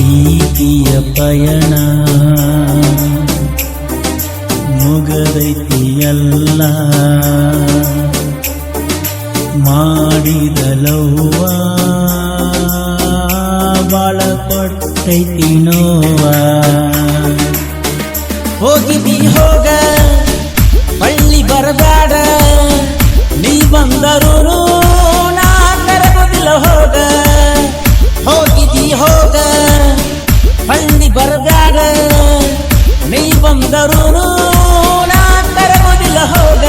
ಪ್ರೀತಿಯ ಪಯಣ ಮುಗದೈತಿಯಲ್ಲ ಮಾಡಿದ ಲವ್ವ ಬಾಳ ಕೊಟ್ಟೈತಿ ನೋವ ಹೋಗಿದಿ ಹೋಗ ಹಳ್ಳಿ ಬರಬೇಡ ನೀ ಬಂದರು ನಾ ಕರಗುದಿಲ್ಲ ಹೋಗ ಹೋಗಿದಿ ಹೋಗ ಹಳ್ಳಿ ಬರಬೇಡ ನೀ ಬಂದರು ನಾ ಕರಗುದಿಲ್ಲ ಹೋಗ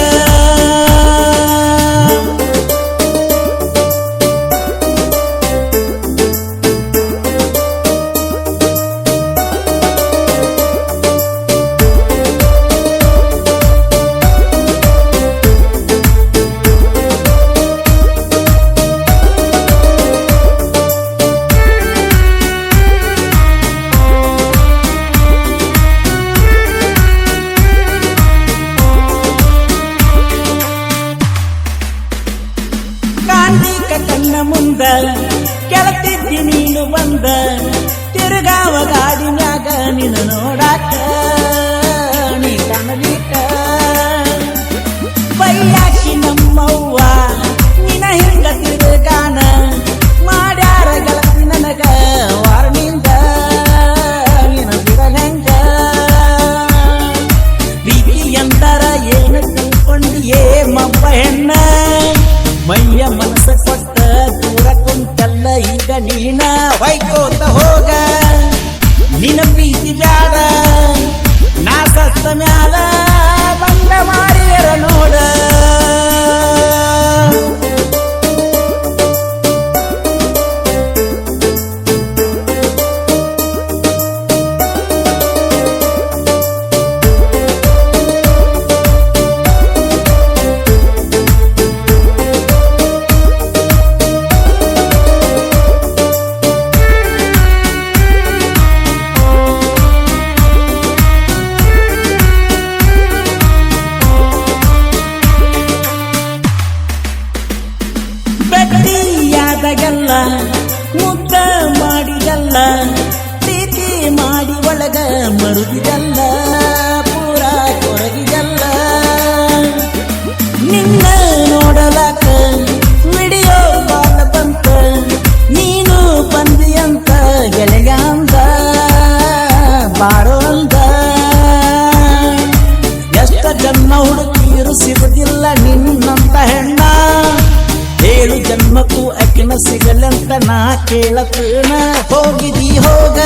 ಕಣ್ಣ ಮುಂದ ಕೆಳತಿದ್ದಿ ನೀನು ಬಂದ ತಿರುಗಾವ ಗಾಡಿ ಮ್ಯಾಗ ನಿನ್ನ ನೋಡಾಕ ನೀ ಕಾಣಲಿಕ್ಕ ಬೈಯಾಕಿ ನಮ್ಮವ್ವ ನಿನ ಹಿಂಗ ತಿರುಗಾನ ಮಾಡ್ಯಾರ ಗೆಳತಿ ನನಗ ವಾರನಿಂದ ನಿನ ಬಿಡಲಂಗ ಪ್ರೀತಿ ಎಂದರ ಏನು ತಿಳ್ಕೊಂಡಿಯೇ ಮಬ್ಬ ಹೆಣ್ಣ ಮೈಯ ಮನಸ್ಸ ಕೊಟ್ಟ ದೂರ ಕುಂತಲ್ಲ ಈಗ ನೀನ ವೈಕೋತ ಹೋಗ ನಿನ ಪ್ರೀತಿ ಬ್ಯಾಡ ನಾ ಸತ್ತ ಮ್ಯಾಲ ಬಂದ ಮಾಡಿರ ನೋಡ ಬೆಟ್ಟಿಯಾದಗಲ್ಲ ಮುದ್ದ ಮಾಡಿದಲ್ಲ ಪ್ರೀತಿ ಮಾಡಿ ಒಳಗ ಮರುಗಿದಲ್ಲ ಪೂರ ಕೊರಗಿದಲ್ಲ ನಿನ್ನ ನೋಡಲಾಕ ವಿಡಿಯೋ ಕಾಲ್ ಬಂತ ನೀನು ಬಂದಿಯಂತ ಗೆಳೆಯಂದ ಬಾರೋ ಅಂದ ಎಷ್ಟ ಜನ್ಮ ಹುಡುಕಿರು ಸಿಗುದಿಲ್ಲ ನಿನ್ನಂತ ಹೆಣ್ಣ 7 ಜನ್ಮಕ್ಕೂ ಅಕ್ಕಿನ ಸಿಗಲಂತ ನಾ ಕೇಳತನ ಹೋಗಿದಿ ಹೋಗ